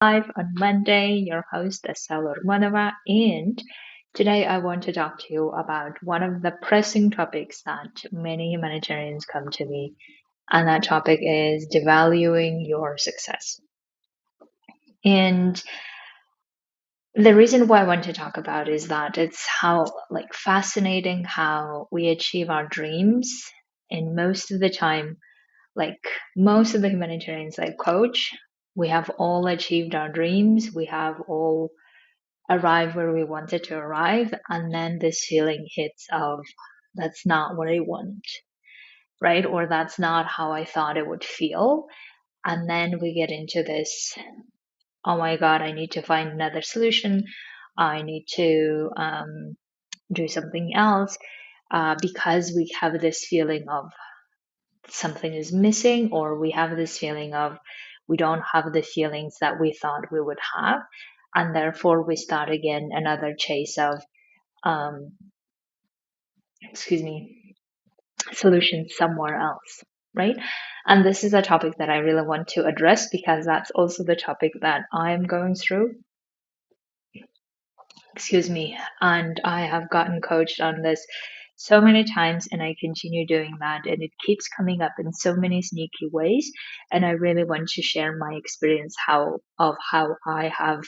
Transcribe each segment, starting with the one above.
Live on Monday, your host Estela Manova, and today I want to talk to you about one of the pressing topics that many humanitarians come to me, and that topic is devaluing your success. And the reason why I want to talk about is that it's how fascinating how we achieve our dreams, and most of the time, like most of the humanitarians I coach, we have all achieved our dreams. We have all arrive where we wanted to arrive, and then this feeling hits of that's not what I want, right? Or that's not how I thought it would feel. And then we get into this, oh my God, I need to find another solution. I need to do something else because we have this feeling of something is missing, or we have this feeling of we don't have the feelings that we thought we would have. And therefore, we start again another chase of um, excuse me, solutions somewhere else, right? And this is a topic that I really want to address because that's also the topic that I'm going through. Excuse me. And I have gotten coached on this so many times, and I continue doing that, and it keeps coming up in so many sneaky ways. And I really want to share my experience how I have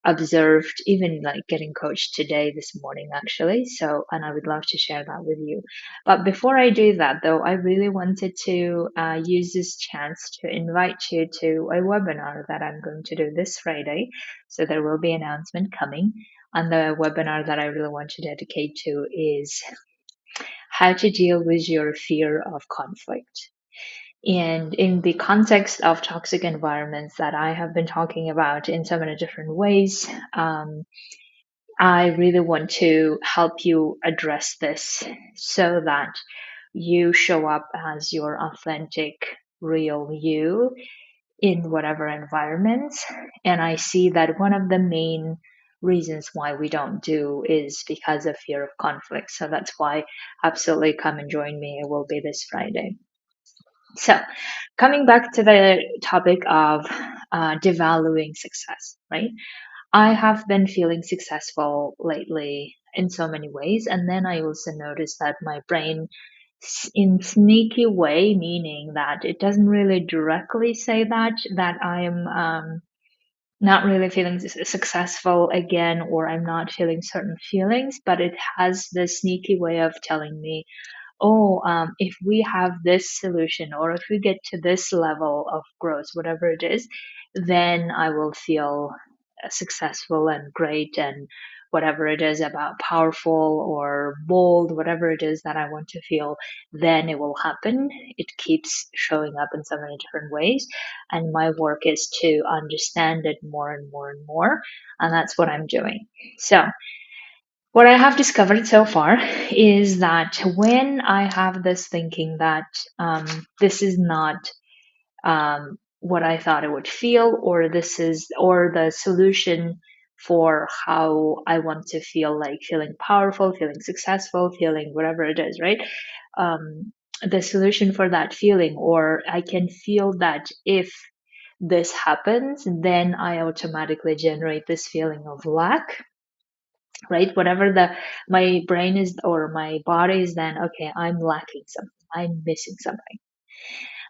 observed, even like getting coached today this morning actually. So, and I would love to share that with you. But before I do that though, I really wanted to use this chance to invite you to a webinar that I'm going to do this Friday. So there will be an announcement coming, and the webinar that I really want to dedicate to is how to deal with your fear of conflict. And in the context of toxic environments that I have been talking about in so many different ways, I really want to help you address this so that you show up as your authentic, real you in whatever environment. And I see that one of the main reasons why we don't do is because of fear of conflict. So that's why absolutely come and join me. It will be this Friday. So, coming back to the topic of devaluing success, right? I have been feeling successful lately in so many ways. And then I also noticed that my brain, in sneaky way, meaning that it doesn't really directly say that I'm not really feeling successful again, or I'm not feeling certain feelings, but it has this sneaky way of telling me, oh, if we have this solution, or if we get to this level of growth, whatever it is, then I will feel successful and great, and whatever it is about powerful or bold, whatever it is that I want to feel, then it will happen. It keeps showing up in so many different ways. And my work is to understand it more and more and more. And that's what I'm doing. So, what I have discovered so far is that when I have this thinking that this is not what I thought it would feel, or this is, or the solution for how I want to feel, like feeling powerful, feeling successful, feeling whatever it is, right? The solution for that feeling, or I can feel that if this happens, then I automatically generate this feeling of lack, right? Whatever the my brain is or my body is, then okay, I'm lacking something, I'm missing something.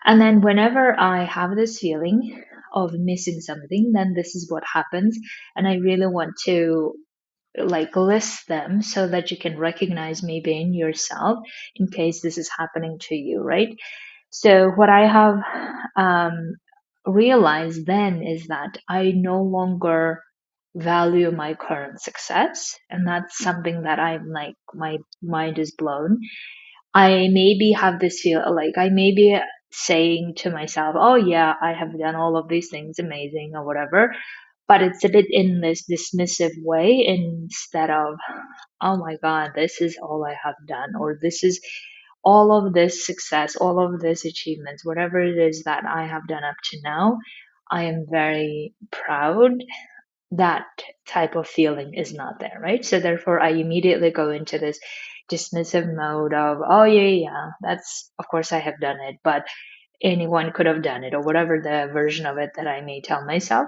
And then whenever I have this feeling of missing something, then this is what happens. And I really want to like list them so that you can recognize maybe in yourself in case this is happening to you, right? So what I have um, realized then is that I no longer value my current success, and that's something that I'm like, my mind is blown. I maybe have this feel like I may be saying to myself, oh yeah, I have done all of these things amazing or whatever, but it's a bit in this dismissive way instead of, oh my God, this is all I have done, or this is all of this success, all of this achievements, whatever it is that I have done up to now. I am very proud. That type of feeling is not there, right? So therefore, I immediately go into this dismissive mode of, oh yeah, that's, of course I have done it, but anyone could have done it, or whatever the version of it that I may tell myself.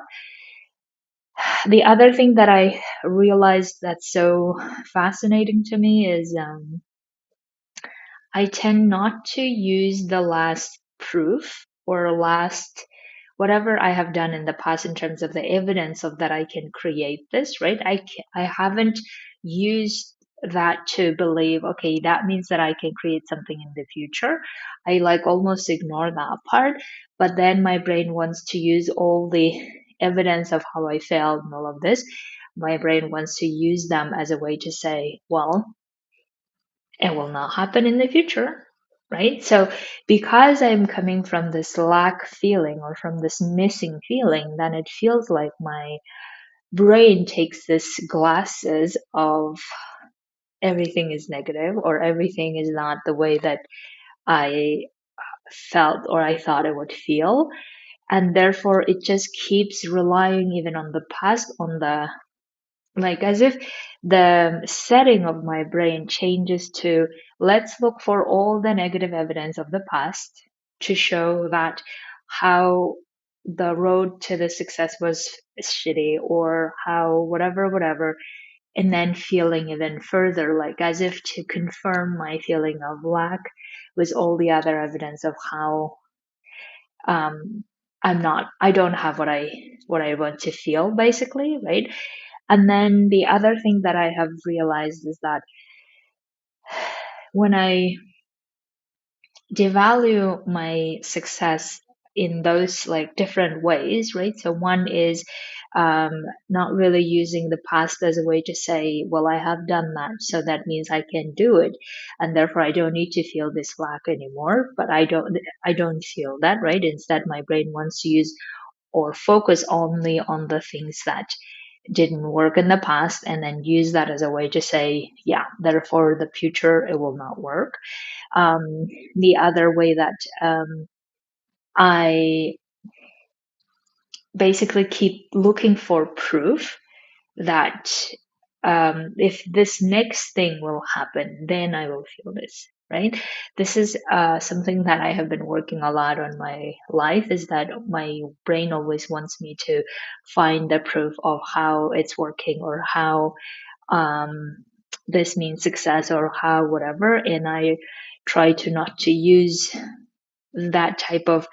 The other thing that I realized that's so fascinating to me is I tend not to use the last proof or last whatever I have done in the past in terms of the evidence of that I can create this, right? I haven't used that to believe, okay, that means that I can create something in the future. I like almost ignore that part, but then my brain wants to use all the evidence of how I failed and all of this. My brain wants to use them as a way to say, well, it will not happen in the future, right? So because I'm coming from this lack feeling or from this missing feeling, then it feels like my brain takes this glasses of everything is negative or everything is not the way that I felt or I thought it would feel. And therefore it just keeps relying even on the past, on the like as if the setting of my brain changes to let's look for all the negative evidence of the past to show that how the road to the success was shitty or how whatever and then feeling even further like as if to confirm my feeling of lack with all the other evidence of how um I don't have what I want to feel basically, right? And then the other thing that I have realized is that when I devalue my success in those like different ways, right? So one is um, not really using the past as a way to say, well, I have done that, so that means I can do it, and therefore I don't need to feel this lack anymore. But I don't feel that, right? Instead, my brain wants to use or focus only on the things that didn't work in the past and then use that as a way to say, yeah, therefore the future it will not work. Um, the other way that I basically keep looking for proof that if this next thing will happen, then I will feel this. Right. This is something that I have been working a lot on my life. Is that my brain always wants me to find the proof of how it's working or how um, this means success or how whatever, and I try to not to use that type of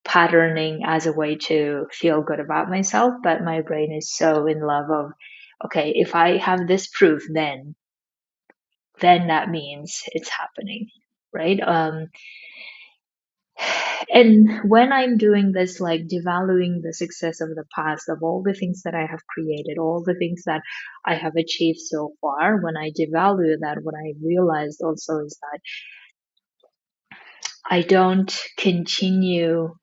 patterning as a way to feel good about myself, but my brain is so in love of okay, if I have this proof, then that means it's happening, right? And when I'm doing this, like devaluing the success of the past, of all the things that I have created, all the things that I have achieved so far, when I devalue that, what I realized also is that I don't continue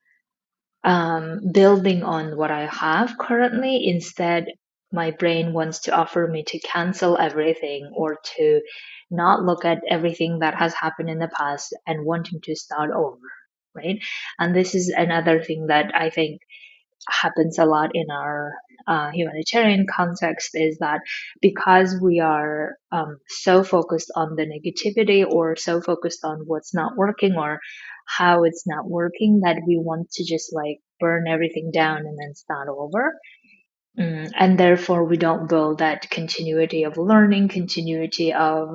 building on what I have currently. Instead, my brain wants to offer me to cancel everything or to not look at everything that has happened in the past and wanting to start over, right? And this is another thing that I think happens a lot in our humanitarian context is that because we are so focused on the negativity or so focused on what's not working or how it's not working that we want to just like burn everything down and then start over. And therefore, we don't build that continuity of learning, continuity of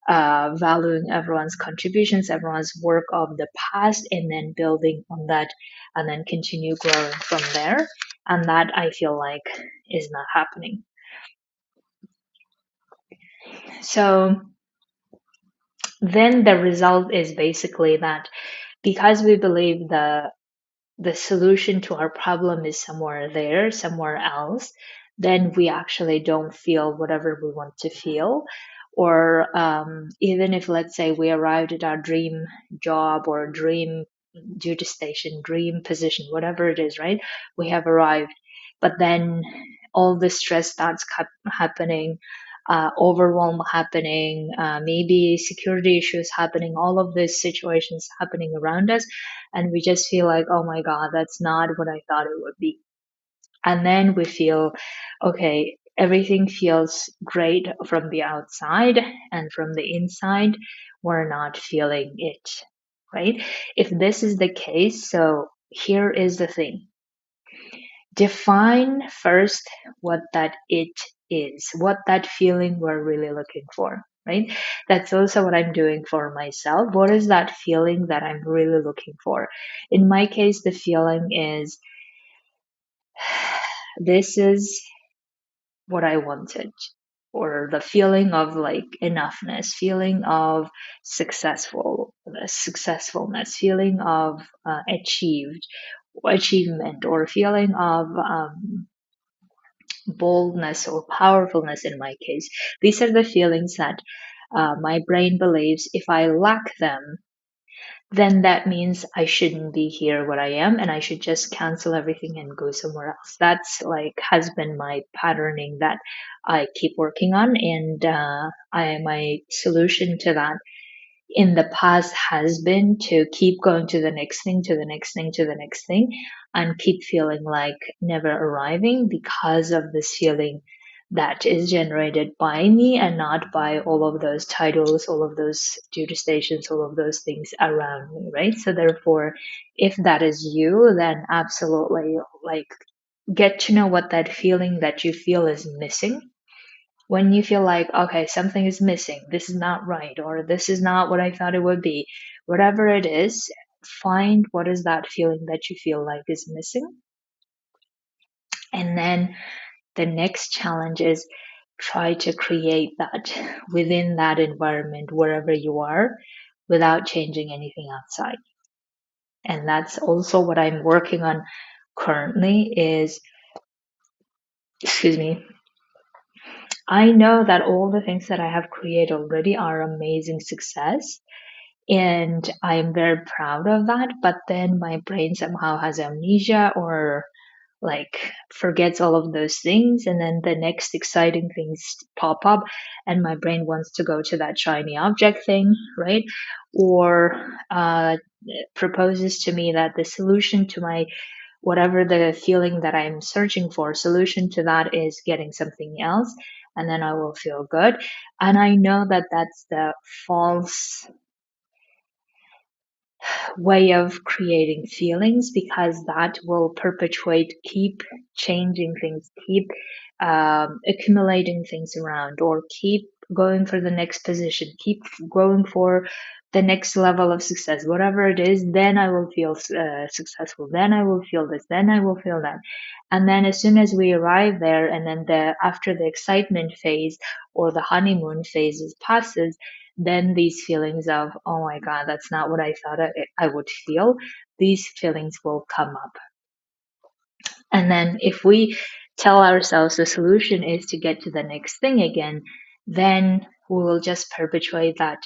valuing everyone's contributions, everyone's work of the past, and then building on that and then continue growing from there. And that I feel like is not happening. So then the result is basically that because we believe the solution to our problem is somewhere there, somewhere else, then we actually don't feel whatever we want to feel. Or even if, let's say, we arrived at our dream job or dream duty station, dream position, whatever it is, right? We have arrived. But then all the stress starts happening, overwhelm happening, maybe security issues happening, all of these situations happening around us. And we just feel like, oh my God, that's not what I thought it would be. And then we feel, okay, everything feels great from the outside, and from the inside, we're not feeling it, right? If this is the case, so here is the thing. define first what that it is, what that feeling we're really looking for, right? That's also what I'm doing for myself. What is that feeling that I'm really looking for? In my case, the feeling is this is what I wanted, or the feeling of like enoughness, feeling of successfulness, feeling of achievement, or feeling of boldness or powerfulness. In my case, these are the feelings that my brain believes if I lack them, then that means I shouldn't be here where I am and I should just cancel everything and go somewhere else. That's like has been my patterning that I keep working on. And my solution to that in the past has been to keep going to the next thing, to the next thing, to the next thing, and keep feeling like never arriving because of this feeling that is generated by me and not by all of those titles, all of those duty stations, all of those things around me, right? So therefore, if that is you, then absolutely like get to know what that feeling that you feel is missing. When you feel like, okay, something is missing, this is not right, or this is not what I thought it would be, whatever it is, find what is that feeling that you feel like is missing. And then the next challenge is try to create that within that environment, wherever you are, without changing anything outside. And that's also what I'm working on currently is, excuse me, I know that all the things that I have created already are amazing success. And I'm very proud of that. But then my brain somehow has amnesia or like forgets all of those things. And then the next exciting things pop up, and my brain wants to go to that shiny object thing, right? Or proposes to me that the solution to my whatever the feeling that I'm searching for, solution to that is getting something else, and then I will feel good. And I know that that's the false way of creating feelings, because that will perpetuate, keep changing things, keep accumulating things around, or keep going for the next position, keep going for the next level of success, whatever it is. Then I will feel successful, then I will feel this, then I will feel that. And then as soon as we arrive there, and then the after the excitement phase or the honeymoon phases passes, then these feelings of, oh my God, that's not what I thought I would feel, these feelings will come up. And then if we tell ourselves the solution is to get to the next thing again, then we will just perpetuate that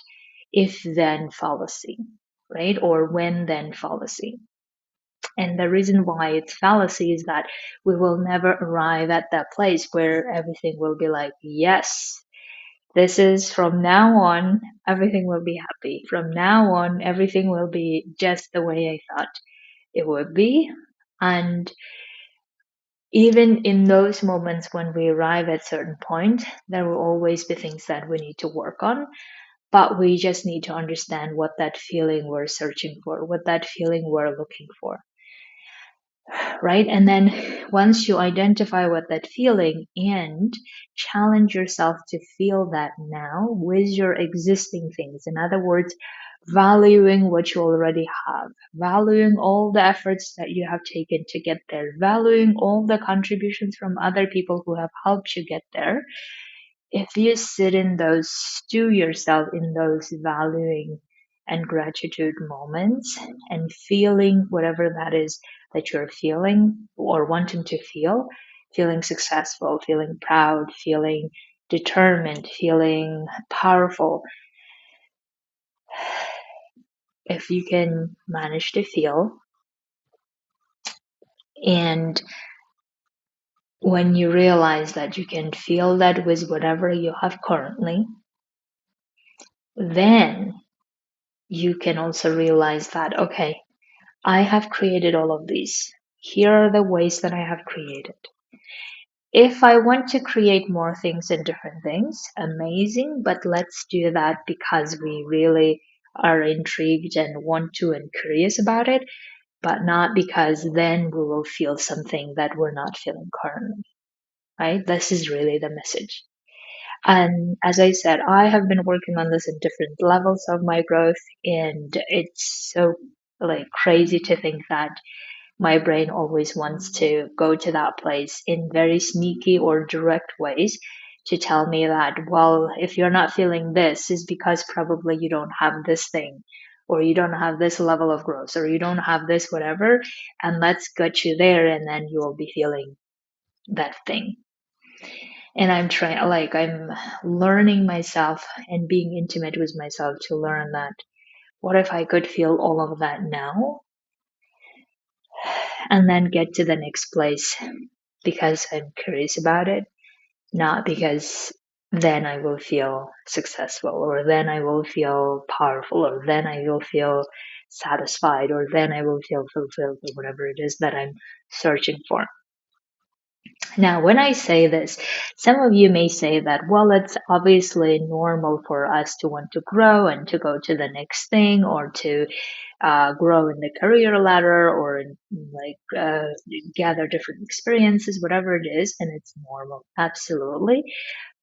if then fallacy, right? Or when then fallacy. And the reason why it's fallacy is that we will never arrive at that place where everything will be like, yes, this is from now on, everything will be happy. From now on, everything will be just the way I thought it would be. And even in those moments when we arrive at a certain point, there will always be things that we need to work on. But we just need to understand what that feeling we're searching for, what that feeling we're looking for, right? And then once you identify what that feeling and challenge yourself to feel that now with your existing things. In other words, valuing what you already have, valuing all the efforts that you have taken to get there, valuing all the contributions from other people who have helped you get there. If you sit in those, stew yourself in those valuing and gratitude moments and feeling whatever that is that you're feeling or wanting to feel, feeling successful, feeling proud, feeling determined, feeling powerful, if you can manage to feel, and when you realize that you can feel that with whatever you have currently, then you can also realize that, okay, I have created all of these. Here are the ways that I have created. If I want to create more things and different things, amazing, but let's do that because we really are intrigued and want to and curious about it. but not because then we will feel something that we're not feeling currently, right? This is really the message. And as I said, I have been working on this in different levels of my growth, and it's so like crazy to think that my brain always wants to go to that place in very sneaky or direct ways to tell me that, well, if you're not feeling this, is because probably you don't have this thing, or you don't have this level of growth, or you don't have this whatever, and let's get you there, and then you will be feeling that thing. And I'm trying, like, I'm learning myself and being intimate with myself to learn that what if I could feel all of that now and then get to the next place because I'm curious about it, not because then I will feel successful, or then I will feel powerful, or then I will feel satisfied, or then I will feel fulfilled, or whatever it is that I'm searching for. Now, when I say this, some of you may say that, well, it's obviously normal for us to want to grow and to go to the next thing, or to grow in the career ladder, or gather different experiences, whatever it is, and it's normal, absolutely.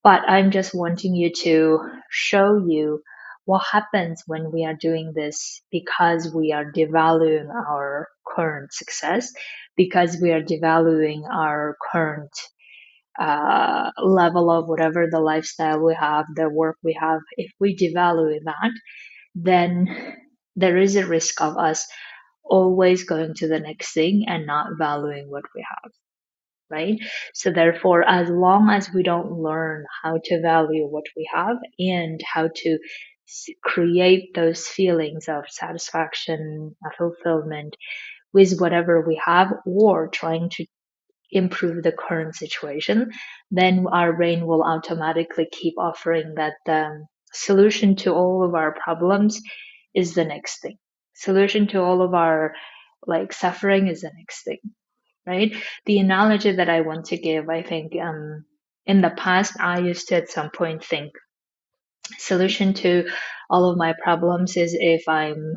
But I'm just wanting you to show you what happens when we are doing this because we are devaluing our current success, because we are devaluing our current level of whatever the lifestyle we have, the work we have. If we devalue that, then there is a risk of us always going to the next thing and not valuing what we have, right? So therefore, as long as we don't learn how to value what we have and how to create those feelings of satisfaction, fulfillment with whatever we have, or trying to improve the current situation, then our brain will automatically keep offering that the solution to all of our problems is the next thing. Solution to all of our like suffering is the next thing, right? The analogy that I want to give, I think, in the past, I used to at some point think solution to all of my problems is if I'm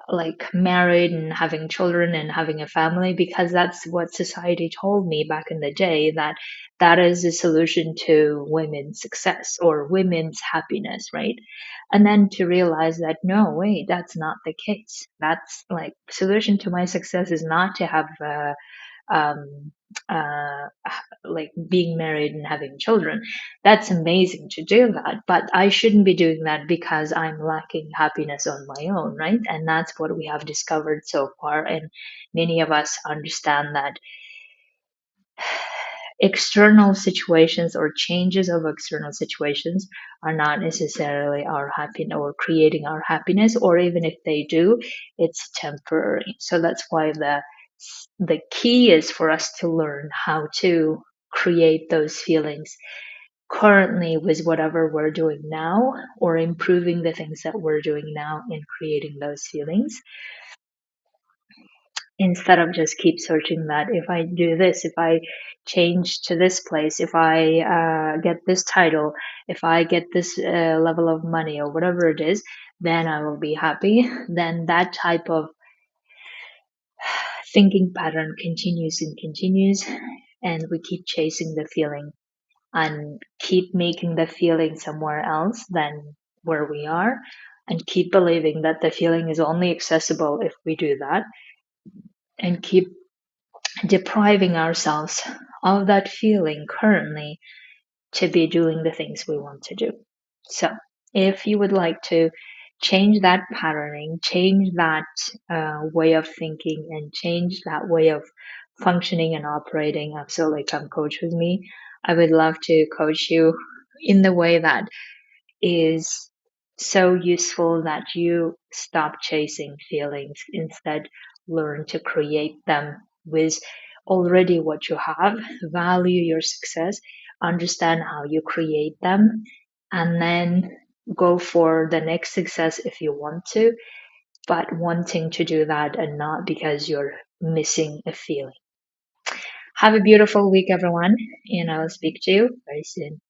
like married and having children and having a family, because that's what society told me back in the day, that that is the solution to women's success or women's happiness, right? And then to realize that no, wait, that's not the case. That's like solution to my success is not to have um, uh, like being married and having children. That's amazing to do that, but I shouldn't be doing that because I'm lacking happiness on my own, right? And that's what we have discovered so far. And many of us understand that external situations or changes of external situations are not necessarily our happiness or creating our happiness, or even if they do, it's temporary. So that's why the key is for us to learn how to create those feelings currently with whatever we're doing now, or improving the things that we're doing now in creating those feelings, instead of just keep searching that if I do this, if I change to this place, if I get this title, if I get this level of money or whatever it is, then I will be happy. Then that type of thinking pattern continues and continues, and we keep chasing the feeling and keep making the feeling somewhere else than where we are, and keep believing that the feeling is only accessible if we do that, and keep depriving ourselves of that feeling currently to be doing the things we want to do. So, if you would like to change that patterning, change that way of thinking, and change that way of functioning and operating, absolutely come coach with me. I would love to coach you in the way that is so useful that you stop chasing feelings, instead learn to create them with already what you have, value your success, understand how you create them, and then go for the next success if you want to, but wanting to do that and not because you're missing a feeling. Have a beautiful week, everyone, and I'll speak to you very soon.